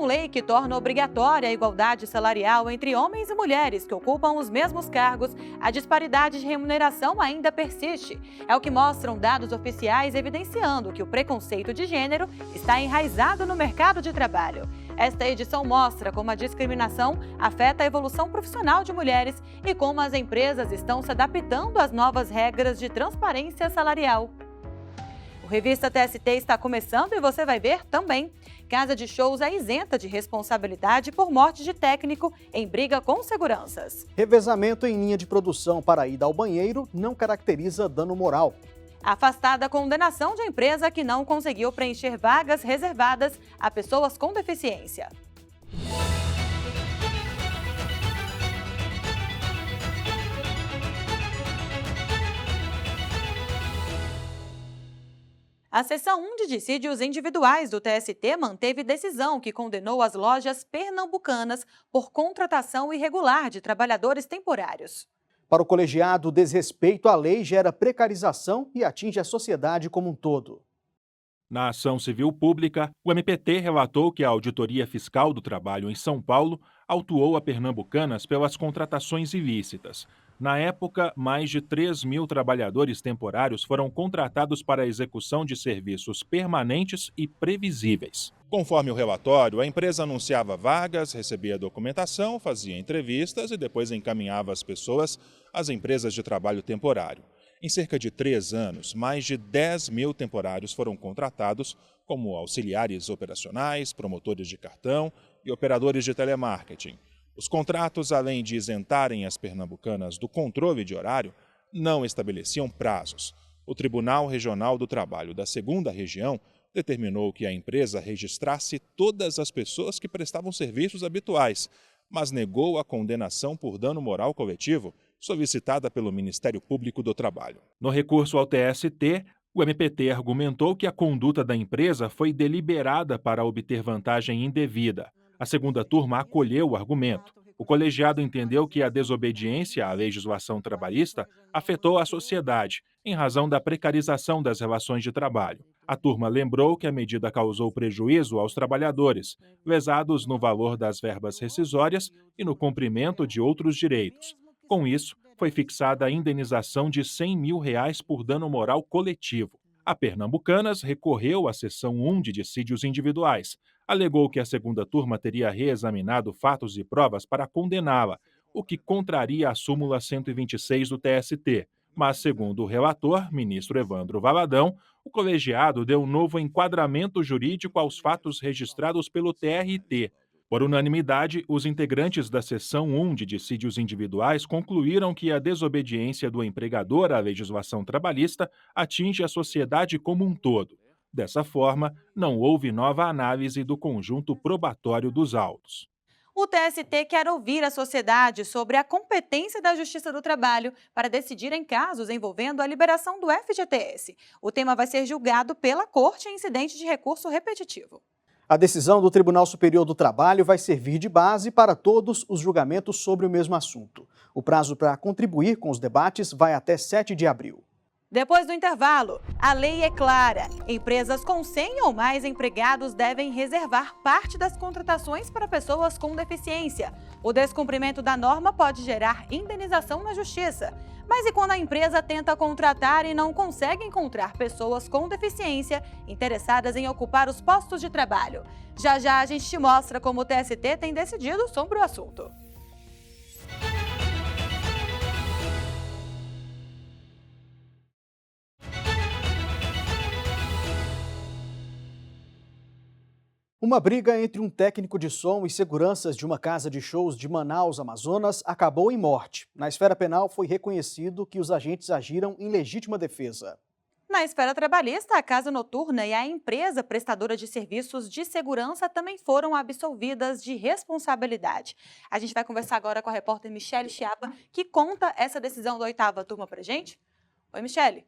lei que torna obrigatória a igualdade salarial entre homens e mulheres que ocupam os mesmos cargos, a disparidade de remuneração ainda persiste. É o que mostram dados oficiais evidenciando que o preconceito de gênero está enraizado no mercado de trabalho. Esta edição mostra como a discriminação afeta a evolução profissional de mulheres e como as empresas estão se adaptando às novas regras de transparência salarial. O Revista TST está começando e você vai ver também. Casa de shows é isenta de responsabilidade por morte de técnico em briga com seguranças. Revezamento em linha de produção para a ida ao banheiro não caracteriza dano moral. Afastada a condenação de empresa que não conseguiu preencher vagas reservadas a pessoas com deficiência. A seção 1 de dissídios individuais do TST manteve decisão que condenou as lojas pernambucanas por contratação irregular de trabalhadores temporários. Para o colegiado, o desrespeito à lei gera precarização e atinge a sociedade como um todo. Na ação civil pública, o MPT relatou que a Auditoria Fiscal do Trabalho em São Paulo autuou a Pernambucanas pelas contratações ilícitas. Na época, mais de 3.000 trabalhadores temporários foram contratados para a execução de serviços permanentes e previsíveis. Conforme o relatório, a empresa anunciava vagas, recebia documentação, fazia entrevistas e depois encaminhava as pessoas às empresas de trabalho temporário. Em cerca de 3 anos, mais de 10.000 temporários foram contratados como auxiliares operacionais, promotores de cartão e operadores de telemarketing. Os contratos, além de isentarem as pernambucanas do controle de horário, não estabeleciam prazos. O Tribunal Regional do Trabalho da 2ª Região determinou que a empresa registrasse todas as pessoas que prestavam serviços habituais, mas negou a condenação por dano moral coletivo solicitada pelo Ministério Público do Trabalho. No recurso ao TST, o MPT argumentou que a conduta da empresa foi deliberada para obter vantagem indevida. A segunda turma acolheu o argumento. O colegiado entendeu que a desobediência à legislação trabalhista afetou a sociedade, em razão da precarização das relações de trabalho. A turma lembrou que a medida causou prejuízo aos trabalhadores, lesados no valor das verbas rescisórias e no cumprimento de outros direitos. Com isso, foi fixada a indenização de R$100 mil por dano moral coletivo. A Pernambucanas recorreu à seção 1 de dissídios individuais. Alegou que a segunda turma teria reexaminado fatos e provas para condená-la, o que contraria a súmula 126 do TST. Mas, segundo o relator, ministro Evandro Valadão, o colegiado deu um novo enquadramento jurídico aos fatos registrados pelo TRT. Por unanimidade, os integrantes da seção 1 de dissídios individuais concluíram que a desobediência do empregador à legislação trabalhista atinge a sociedade como um todo. Dessa forma, não houve nova análise do conjunto probatório dos autos. O TST quer ouvir a sociedade sobre a competência da Justiça do Trabalho para decidir em casos envolvendo a liberação do FGTS. O tema vai ser julgado pela Corte em incidente de recurso repetitivo. A decisão do Tribunal Superior do Trabalho vai servir de base para todos os julgamentos sobre o mesmo assunto. O prazo para contribuir com os debates vai até 7 de abril. Depois do intervalo, a lei é clara. Empresas com 100 ou mais empregados devem reservar parte das contratações para pessoas com deficiência. O descumprimento da norma pode gerar indenização na Justiça. Mas e quando a empresa tenta contratar e não consegue encontrar pessoas com deficiência interessadas em ocupar os postos de trabalho? Já já a gente te mostra como o TST tem decidido sobre o assunto. Uma briga entre um técnico de som e seguranças de uma casa de shows de Manaus, Amazonas, acabou em morte. Na esfera penal, foi reconhecido que os agentes agiram em legítima defesa. Na esfera trabalhista, a casa noturna e a empresa prestadora de serviços de segurança também foram absolvidas de responsabilidade. A gente vai conversar agora com a repórter Michele Chiapa, que conta essa decisão da 8ª turma pra gente. Oi, Michele.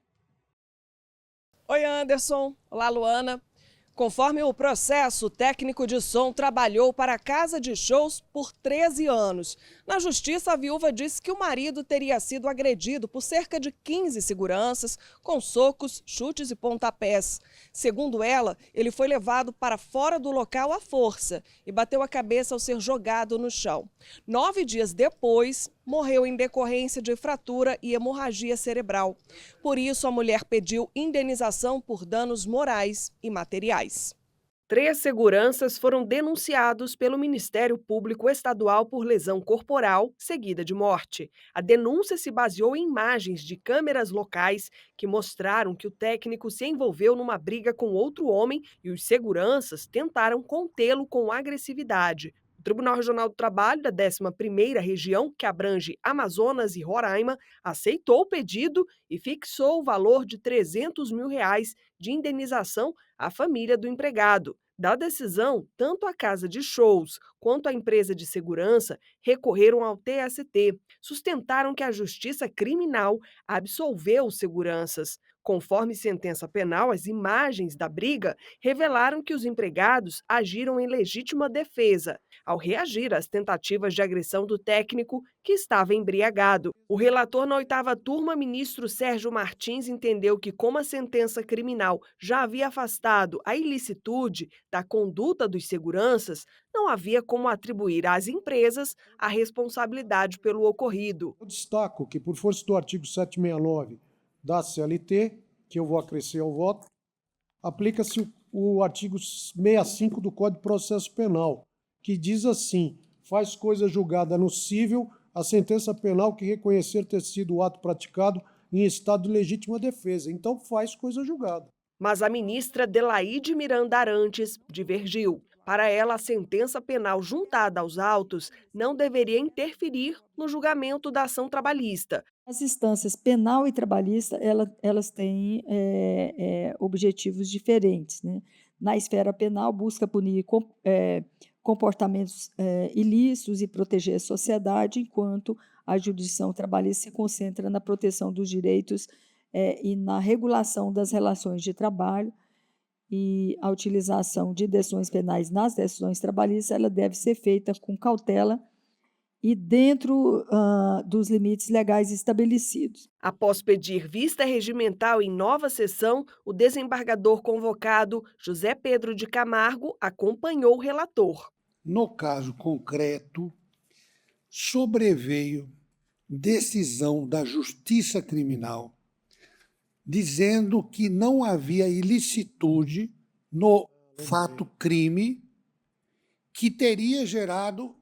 Oi, Anderson. Olá, Luana. Conforme o processo, o técnico de som trabalhou para a casa de shows por 13 anos. Na justiça, a viúva disse que o marido teria sido agredido por cerca de 15 seguranças, com socos, chutes e pontapés. Segundo ela, ele foi levado para fora do local à força e bateu a cabeça ao ser jogado no chão. 9 dias depois, morreu em decorrência de fratura e hemorragia cerebral. Por isso, a mulher pediu indenização por danos morais e materiais. 3 seguranças foram denunciados pelo Ministério Público Estadual por lesão corporal seguida de morte. A denúncia se baseou em imagens de câmeras locais que mostraram que o técnico se envolveu numa briga com outro homem e os seguranças tentaram contê-lo com agressividade. O Tribunal Regional do Trabalho da 11ª Região, que abrange Amazonas e Roraima, aceitou o pedido e fixou o valor de R$300 mil de indenização à família do empregado. Da decisão, tanto a casa de shows quanto a empresa de segurança recorreram ao TST. Sustentaram que a Justiça Criminal absolveu os seguranças. Conforme sentença penal, as imagens da briga revelaram que os empregados agiram em legítima defesa, ao reagir às tentativas de agressão do técnico, que estava embriagado. O relator na 8ª turma, ministro Sérgio Martins, entendeu que, como a sentença criminal já havia afastado a ilicitude da conduta dos seguranças, não havia como atribuir às empresas a responsabilidade pelo ocorrido. Eu destaco que, por força do artigo 769 da CLT, que eu vou acrescer ao voto, aplica-se o artigo 65 do Código de Processo Penal, que diz assim: faz coisa julgada no cível a sentença penal que reconhecer ter sido o ato praticado em estado de legítima defesa. Então faz coisa julgada. Mas a ministra Delaide Miranda Arantes divergiu. Para ela, a sentença penal juntada aos autos não deveria interferir no julgamento da ação trabalhista. As instâncias penal e trabalhista, elas têm objetivos diferentes, né? Na esfera penal, busca punir comportamentos ilícitos e proteger a sociedade, enquanto a jurisdição trabalhista se concentra na proteção dos direitos e na regulação das relações de trabalho, e a utilização de decisões penais nas decisões trabalhistas ela deve ser feita com cautela e dentro dos limites legais estabelecidos. Após pedir vista regimental em nova sessão, o desembargador convocado, José Pedro de Camargo, acompanhou o relator. No caso concreto, sobreveio decisão da Justiça Criminal dizendo que não havia ilicitude no fato crime que teria gerado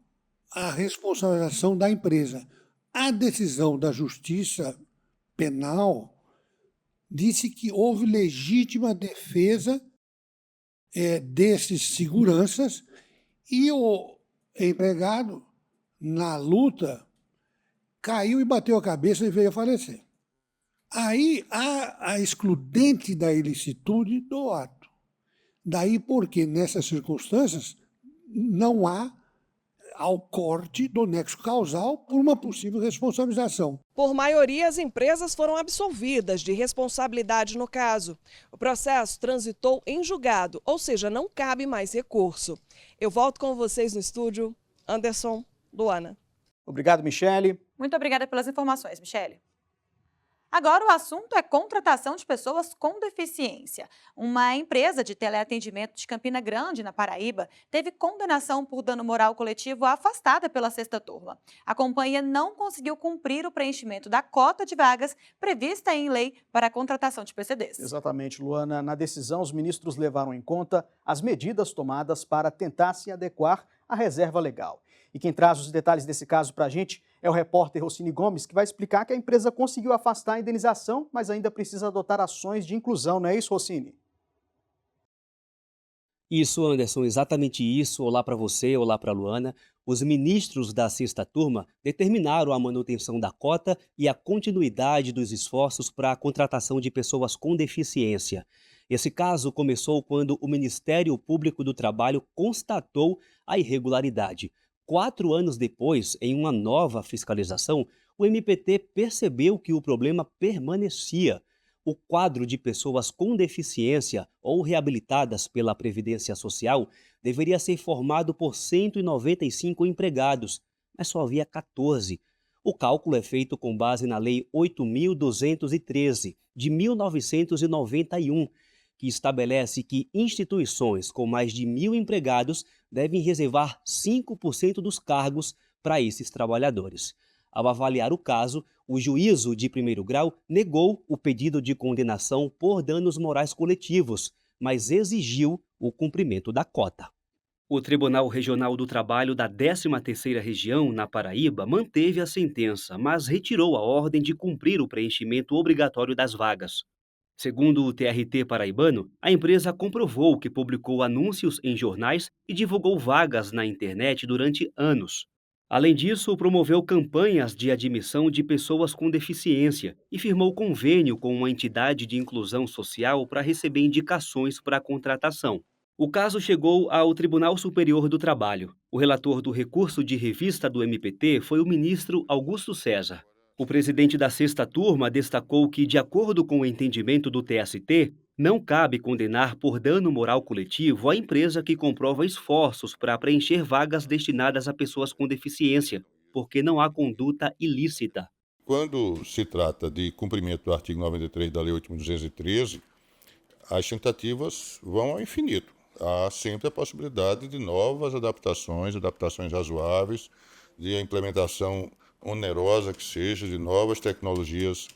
a responsabilização da empresa. A decisão da Justiça Penal disse que houve legítima defesa desses seguranças e o empregado, na luta, caiu e bateu a cabeça e veio a falecer. Aí há a excludente da ilicitude do ato. Daí porque, nessas circunstâncias, não há ao corte do nexo causal por uma possível responsabilização. Por maioria, as empresas foram absolvidas de responsabilidade no caso. O processo transitou em julgado, ou seja, não cabe mais recurso. Eu volto com vocês no estúdio. Anderson, Luana. Obrigado, Michele. Muito obrigada pelas informações, Michele. Agora o assunto é contratação de pessoas com deficiência. Uma empresa de teleatendimento de Campina Grande, na Paraíba, teve condenação por dano moral coletivo afastada pela 6ª turma. A companhia não conseguiu cumprir o preenchimento da cota de vagas prevista em lei para a contratação de PCDs. Exatamente, Luana. Na decisão, os ministros levaram em conta as medidas tomadas para tentar se adequar à reserva legal. E quem traz os detalhes desse caso para a gente é o repórter Rossini Gomes, que vai explicar que a empresa conseguiu afastar a indenização, mas ainda precisa adotar ações de inclusão, não é isso, Rossini? Isso, Anderson, exatamente isso. Olá para você, olá para a Luana. Os ministros da 6ª turma determinaram a manutenção da cota e a continuidade dos esforços para a contratação de pessoas com deficiência. Esse caso começou quando o Ministério Público do Trabalho constatou a irregularidade. 4 anos depois, em uma nova fiscalização, o MPT percebeu que o problema permanecia. O quadro de pessoas com deficiência ou reabilitadas pela Previdência Social deveria ser formado por 195 empregados, mas só havia 14. O cálculo é feito com base na Lei 8.213, de 1991, que estabelece que instituições com mais de 1.000 empregados devem reservar 5% dos cargos para esses trabalhadores. Ao avaliar o caso, o juízo de primeiro grau negou o pedido de condenação por danos morais coletivos, mas exigiu o cumprimento da cota. O Tribunal Regional do Trabalho da 13ª Região, na Paraíba, manteve a sentença, mas retirou a ordem de cumprir o preenchimento obrigatório das vagas. Segundo o TRT paraibano, a empresa comprovou que publicou anúncios em jornais e divulgou vagas na internet durante anos. Além disso, promoveu campanhas de admissão de pessoas com deficiência e firmou convênio com uma entidade de inclusão social para receber indicações para a contratação. O caso chegou ao Tribunal Superior do Trabalho. O relator do recurso de revista do MPT foi o ministro Augusto César. O presidente da sexta turma destacou que, de acordo com o entendimento do TST, não cabe condenar por dano moral coletivo a empresa que comprova esforços para preencher vagas destinadas a pessoas com deficiência, porque não há conduta ilícita. Quando se trata de cumprimento do artigo 93 da Lei 8.213, as tentativas vão ao infinito. Há sempre a possibilidade de novas adaptações razoáveis, de implementação onerosa que seja, de novas tecnologias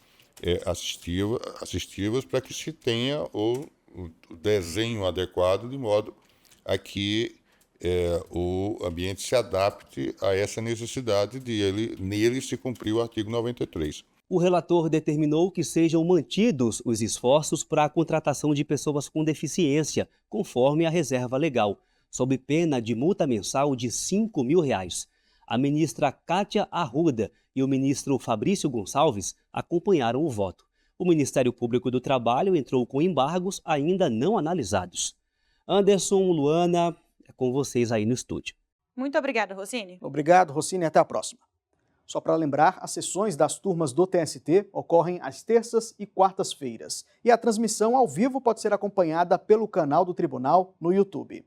assistivas para que se tenha o desenho adequado de modo a que o ambiente se adapte a essa necessidade de nele se cumprir o artigo 93. O relator determinou que sejam mantidos os esforços para a contratação de pessoas com deficiência, conforme a reserva legal, sob pena de multa mensal de R$ 5.000. A ministra Kátia Arruda e o ministro Fabrício Gonçalves acompanharam o voto. O Ministério Público do Trabalho entrou com embargos ainda não analisados. Anderson, Luana, é com vocês aí no estúdio. Muito obrigada, Rossini. Obrigado, Rossini, até a próxima. Só para lembrar, as sessões das turmas do TST ocorrem às terças e quartas-feiras. E a transmissão ao vivo pode ser acompanhada pelo canal do Tribunal no YouTube.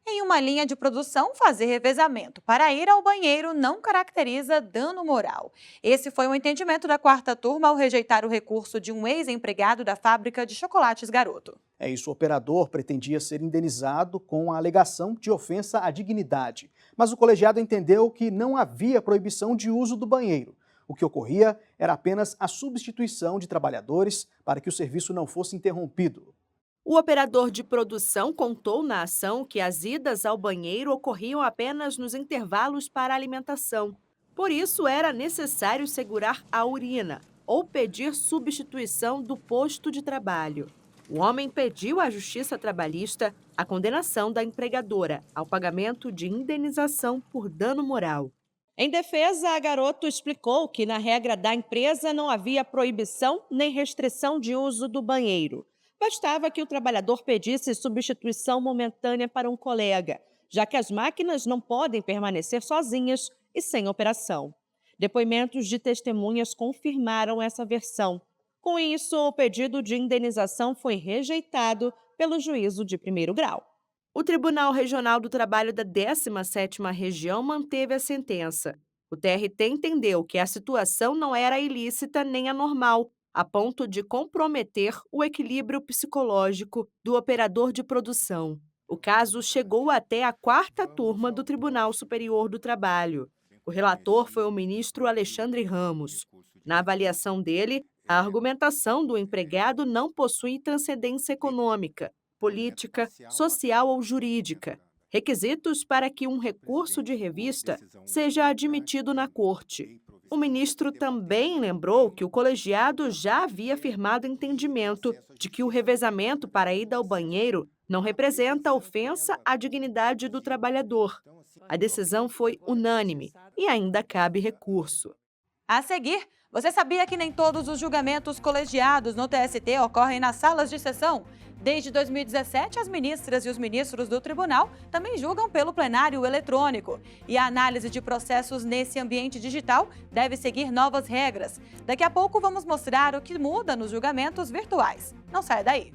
Em uma linha de produção, fazer revezamento para ir ao banheiro não caracteriza dano moral. Esse foi o entendimento da quarta turma ao rejeitar o recurso de um ex-empregado da fábrica de chocolates Garoto. É isso, o operador pretendia ser indenizado com a alegação de ofensa à dignidade. Mas o colegiado entendeu que não havia proibição de uso do banheiro. O que ocorria era apenas a substituição de trabalhadores para que o serviço não fosse interrompido. O operador de produção contou na ação que as idas ao banheiro ocorriam apenas nos intervalos para alimentação. Por isso, era necessário segurar a urina ou pedir substituição do posto de trabalho. O homem pediu à Justiça Trabalhista a condenação da empregadora ao pagamento de indenização por dano moral. Em defesa, a Garoto explicou que, na regra da empresa, não havia proibição nem restrição de uso do banheiro. Bastava que o trabalhador pedisse substituição momentânea para um colega, já que as máquinas não podem permanecer sozinhas e sem operação. Depoimentos de testemunhas confirmaram essa versão. Com isso, o pedido de indenização foi rejeitado pelo juízo de primeiro grau. O Tribunal Regional do Trabalho da 17ª Região manteve a sentença. O TRT entendeu que a situação não era ilícita nem anormal, a ponto de comprometer o equilíbrio psicológico do operador de produção. O caso chegou até a quarta turma do Tribunal Superior do Trabalho. O relator foi o ministro Alexandre Ramos. Na avaliação dele, a argumentação do empregado não possui transcendência econômica, política, social ou jurídica, requisitos para que um recurso de revista seja admitido na Corte. O ministro também lembrou que o colegiado já havia firmado entendimento de que o revezamento para a ida ao banheiro não representa ofensa à dignidade do trabalhador. A decisão foi unânime e ainda cabe recurso. A seguir, Você sabia que nem todos os julgamentos colegiados no TST ocorrem nas salas de sessão? Desde 2017, as ministras e os ministros do tribunal também julgam pelo plenário eletrônico. E a análise de processos nesse ambiente digital deve seguir novas regras. Daqui a pouco vamos mostrar o que muda nos julgamentos virtuais. Não saia daí!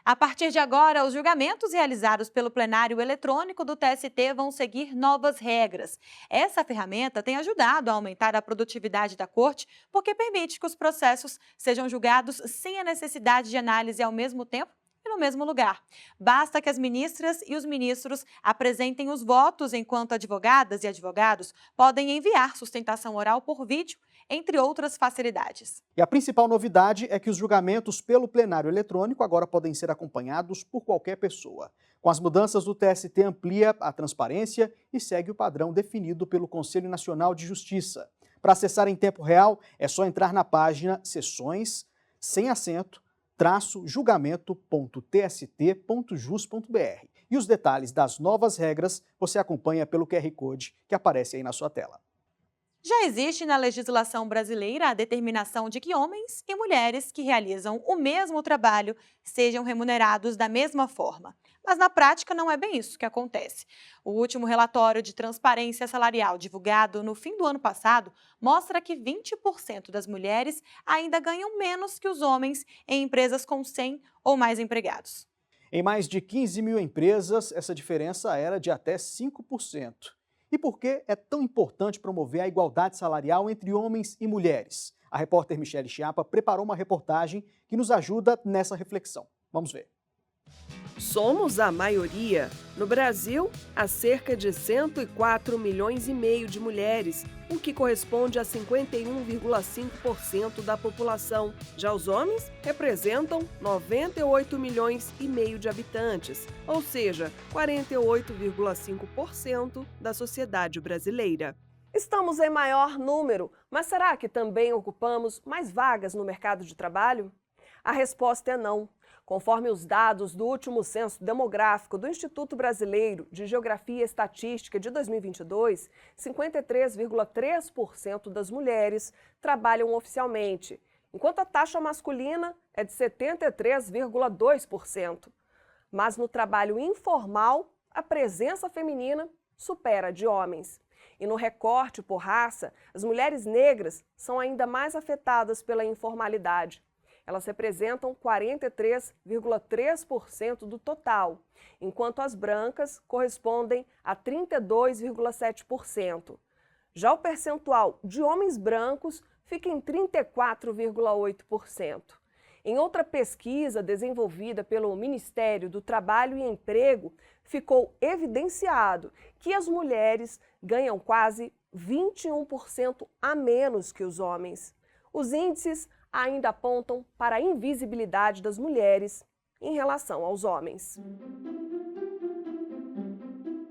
A partir de agora, os julgamentos realizados pelo plenário eletrônico do TST vão seguir novas regras. Essa ferramenta tem ajudado a aumentar a produtividade da corte, porque permite que os processos sejam julgados sem a necessidade de análise ao mesmo tempo e no mesmo lugar. Basta que as ministras e os ministros apresentem os votos, enquanto advogadas e advogados podem enviar sustentação oral por vídeo, entre outras facilidades. E a principal novidade é que os julgamentos pelo plenário eletrônico agora podem ser acompanhados por qualquer pessoa. Com as mudanças, o TST amplia a transparência e segue o padrão definido pelo Conselho Nacional de Justiça. Para acessar em tempo real, é só entrar na página Sessões, sem acento, julgamento.tst.jus.br. E os detalhes das novas regras você acompanha pelo QR Code que aparece aí na sua tela. Já existe na legislação brasileira a determinação de que homens e mulheres que realizam o mesmo trabalho sejam remunerados da mesma forma. Mas na prática não é bem isso que acontece. O último relatório de transparência salarial divulgado no fim do ano passado mostra que 20% das mulheres ainda ganham menos que os homens em empresas com 100 ou mais empregados. Em mais de 15 mil empresas, essa diferença era de até 5%. E por que é tão importante promover a igualdade salarial entre homens e mulheres? A repórter Michele Chiapa preparou uma reportagem que nos ajuda nessa reflexão. Vamos ver. Somos a maioria. No Brasil, há cerca de 104 milhões e meio de mulheres, o que corresponde a 51,5% da população. Já os homens representam 98 milhões e meio de habitantes, ou seja, 48,5% da sociedade brasileira. Estamos em maior número, mas será que também ocupamos mais vagas no mercado de trabalho? A resposta é não. Conforme os dados do último censo demográfico do Instituto Brasileiro de Geografia e Estatística de 2022, 53,3% das mulheres trabalham oficialmente, enquanto a taxa masculina é de 73,2%. Mas no trabalho informal, a presença feminina supera a de homens. E no recorte por raça, as mulheres negras são ainda mais afetadas pela informalidade. Elas representam 43,3% do total, enquanto as brancas correspondem a 32,7%. Já o percentual de homens brancos fica em 34,8%. Em outra pesquisa desenvolvida pelo Ministério do Trabalho e Emprego, ficou evidenciado que as mulheres ganham quase 21% a menos que os homens. Os índices ainda apontam para a invisibilidade das mulheres em relação aos homens.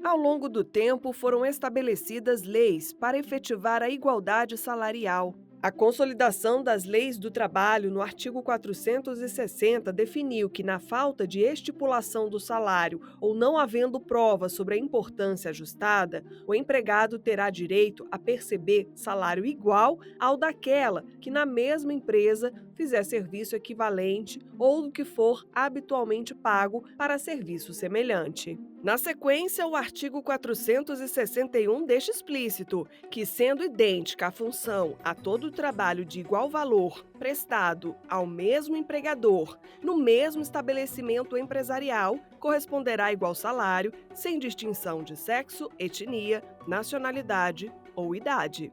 Ao longo do tempo, foram estabelecidas leis para efetivar a igualdade salarial. A consolidação das leis do trabalho no artigo 460 definiu que, na falta de estipulação do salário ou não havendo prova sobre a importância ajustada, o empregado terá direito a perceber salário igual ao daquela que, na mesma empresa, fizer serviço equivalente ou do que for habitualmente pago para serviço semelhante. Na sequência, o artigo 461 deixa explícito que, sendo idêntica a função a todo o trabalho de igual valor prestado ao mesmo empregador no mesmo estabelecimento empresarial, corresponderá igual salário, sem distinção de sexo, etnia, nacionalidade ou idade.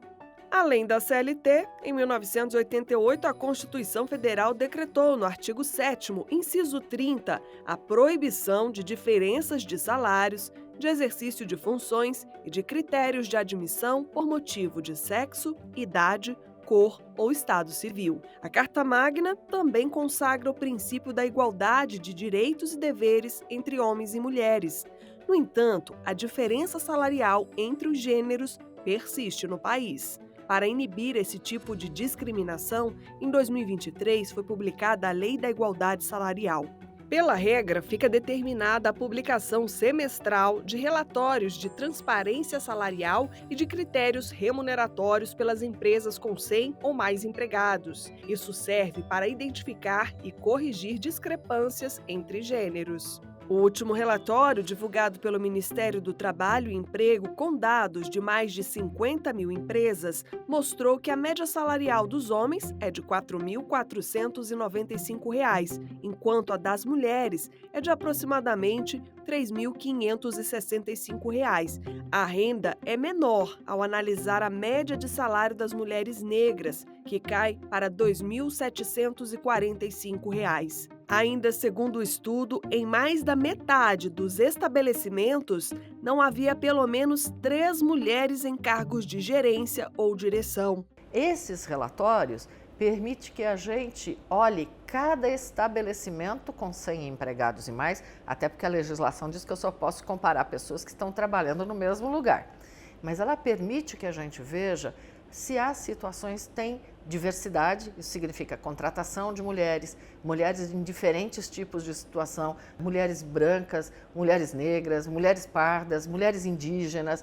Além da CLT, em 1988, a Constituição Federal decretou, no artigo 7º, inciso 30, a proibição de diferenças de salários, de exercício de funções e de critérios de admissão por motivo de sexo, idade, cor ou estado civil. A Carta Magna também consagra o princípio da igualdade de direitos e deveres entre homens e mulheres. No entanto, a diferença salarial entre os gêneros persiste no país. Para inibir esse tipo de discriminação, em 2023 foi publicada a Lei da Igualdade Salarial. Pela regra, fica determinada a publicação semestral de relatórios de transparência salarial e de critérios remuneratórios pelas empresas com 100 ou mais empregados. Isso serve para identificar e corrigir discrepâncias entre gêneros. O último relatório, divulgado pelo Ministério do Trabalho e Emprego, com dados de mais de 50 mil empresas, mostrou que a média salarial dos homens é de R$ 4.495, enquanto a das mulheres é de aproximadamente R$ 3.565. A renda é menor ao analisar a média de salário das mulheres negras, que cai para R$ 2.745. Ainda segundo o estudo, em mais da metade dos estabelecimentos, não havia pelo menos 3 mulheres em cargos de gerência ou direção. Esses relatórios permitem que a gente olhe cada estabelecimento com 100 empregados e mais, até porque a legislação diz que eu só posso comparar pessoas que estão trabalhando no mesmo lugar. Mas ela permite que a gente veja se as situações têm diversidade, isso significa contratação de mulheres, mulheres em diferentes tipos de situação, mulheres brancas, mulheres negras, mulheres pardas, mulheres indígenas,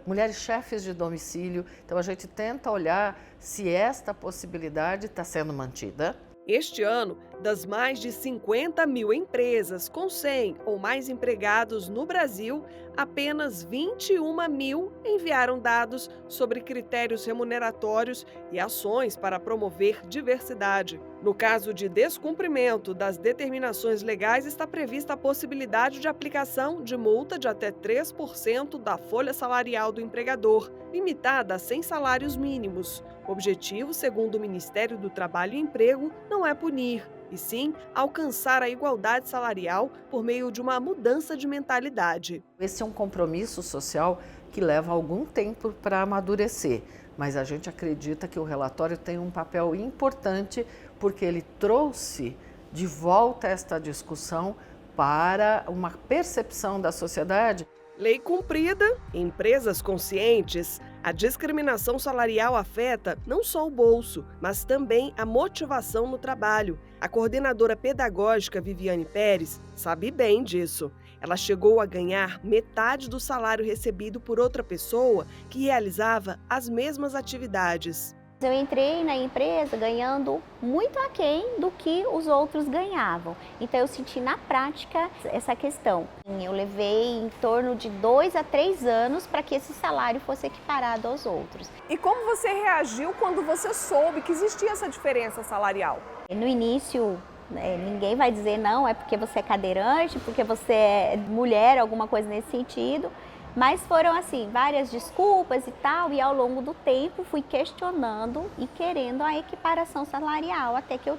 mulheres chefes de domicílio. Então a gente tenta olhar se esta possibilidade está sendo mantida. Este ano, das mais de 50 mil empresas com 100 ou mais empregados no Brasil, apenas 21 mil enviaram dados sobre critérios remuneratórios e ações para promover diversidade. No caso de descumprimento das determinações legais, está prevista a possibilidade de aplicação de multa de até 3% da folha salarial do empregador, limitada a 100 salários mínimos. O objetivo, segundo o Ministério do Trabalho e Emprego, não é punir, e sim alcançar a igualdade salarial por meio de uma mudança de mentalidade. Esse é um compromisso social que leva algum tempo para amadurecer, mas a gente acredita que o relatório tem um papel importante porque ele trouxe de volta esta discussão para uma percepção da sociedade. Lei cumprida, empresas conscientes. A discriminação salarial afeta não só o bolso, mas também a motivação no trabalho. A coordenadora pedagógica Viviane Pérez sabe bem disso. Ela chegou a ganhar metade do salário recebido por outra pessoa que realizava as mesmas atividades. Eu entrei na empresa ganhando muito aquém do que os outros ganhavam. Então eu senti na prática essa questão. Eu levei em torno de 2 a 3 anos para que esse salário fosse equiparado aos outros. E como você reagiu quando você soube que existia essa diferença salarial? No início, ninguém vai dizer não, é porque você é cadeirante, porque você é mulher, alguma coisa nesse sentido. Mas foram assim, várias desculpas e tal, e ao longo do tempo fui questionando e querendo a equiparação salarial até que eu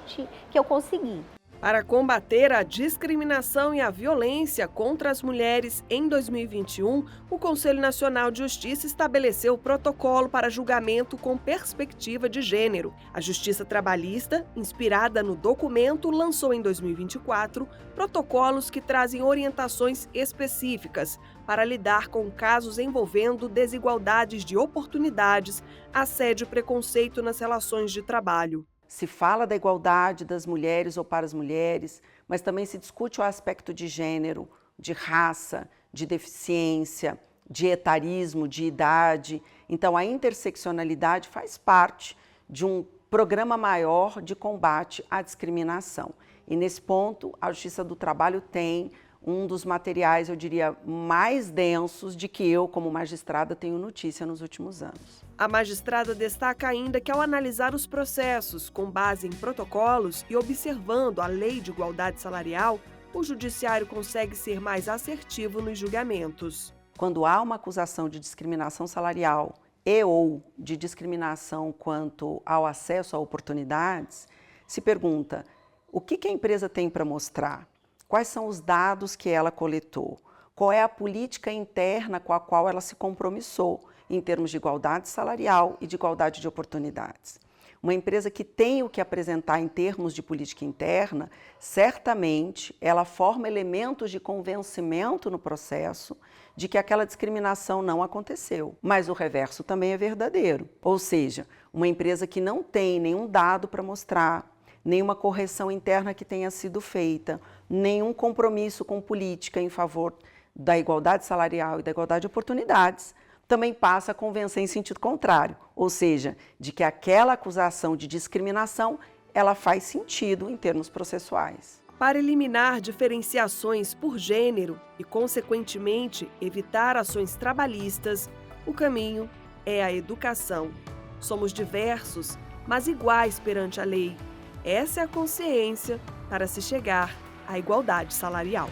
consegui. Para combater a discriminação e a violência contra as mulheres em 2021, o Conselho Nacional de Justiça estabeleceu o protocolo para julgamento com perspectiva de gênero. A Justiça Trabalhista, inspirada no documento, lançou em 2024 protocolos que trazem orientações específicas para lidar com casos envolvendo desigualdades de oportunidades, assédio e preconceito nas relações de trabalho. Se fala da igualdade das mulheres ou para as mulheres, mas também se discute o aspecto de gênero, de raça, de deficiência, de etarismo, de idade. Então, a interseccionalidade faz parte de um programa maior de combate à discriminação. E, nesse ponto, a Justiça do Trabalho tem um dos materiais, eu diria, mais densos de que eu, como magistrada, tenho notícia nos últimos anos. A magistrada destaca ainda que, ao analisar os processos com base em protocolos e observando a Lei de Igualdade Salarial, o judiciário consegue ser mais assertivo nos julgamentos. Quando há uma acusação de discriminação salarial e ou de discriminação quanto ao acesso a oportunidades, se pergunta o que a empresa tem para mostrar, quais são os dados que ela coletou, qual é a política interna com a qual ela se compromissou em termos de igualdade salarial e de igualdade de oportunidades. Uma empresa que tem o que apresentar em termos de política interna, certamente ela forma elementos de convencimento no processo de que aquela discriminação não aconteceu. Mas o reverso também é verdadeiro. Ou seja, uma empresa que não tem nenhum dado para mostrar, nenhuma correção interna que tenha sido feita, nenhum compromisso com política em favor da igualdade salarial e da igualdade de oportunidades, também passa a convencer em sentido contrário, ou seja, de que aquela acusação de discriminação, ela faz sentido em termos processuais. Para eliminar diferenciações por gênero e, consequentemente, evitar ações trabalhistas, o caminho é a educação. Somos diversos, mas iguais perante a lei. Essa é a consciência para se chegar à igualdade salarial.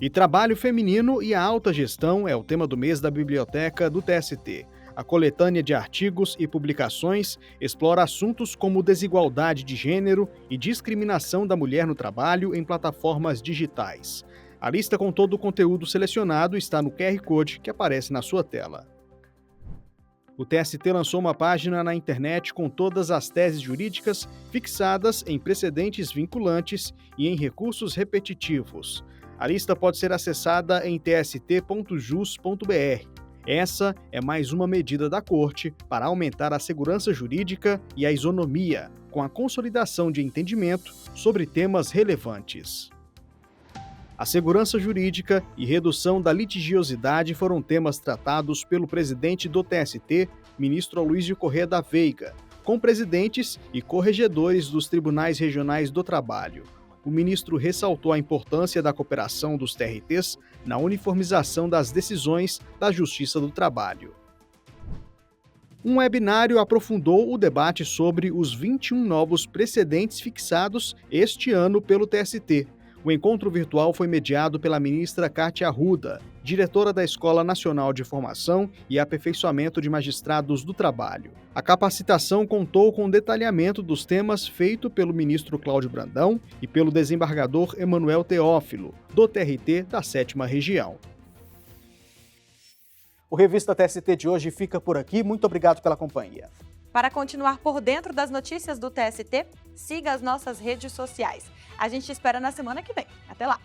E trabalho feminino e a alta gestão é o tema do mês da Biblioteca do TST. A coletânea de artigos e publicações explora assuntos como desigualdade de gênero e discriminação da mulher no trabalho em plataformas digitais. A lista com todo o conteúdo selecionado está no QR Code que aparece na sua tela. O TST lançou uma página na internet com todas as teses jurídicas fixadas em precedentes vinculantes e em recursos repetitivos. A lista pode ser acessada em tst.jus.br. Essa é mais uma medida da Corte para aumentar a segurança jurídica e a isonomia, com a consolidação de entendimento sobre temas relevantes. A segurança jurídica e redução da litigiosidade foram temas tratados pelo presidente do TST, ministro Aloysio Corrêa da Veiga, com presidentes e corregedores dos Tribunais Regionais do Trabalho. O ministro ressaltou a importância da cooperação dos TRTs na uniformização das decisões da Justiça do Trabalho. Um webinário aprofundou o debate sobre os 21 novos precedentes fixados este ano pelo TST. O encontro virtual foi mediado pela ministra Kátia Arruda, diretora da Escola Nacional de Formação e Aperfeiçoamento de Magistrados do Trabalho. A capacitação contou com detalhamento dos temas feito pelo ministro Cláudio Brandão e pelo desembargador Emanuel Teófilo, do TRT da 7ª Região. O Revista TST de hoje fica por aqui. Muito obrigado pela companhia. Para continuar por dentro das notícias do TST, siga as nossas redes sociais. A gente espera na semana que vem. Até lá!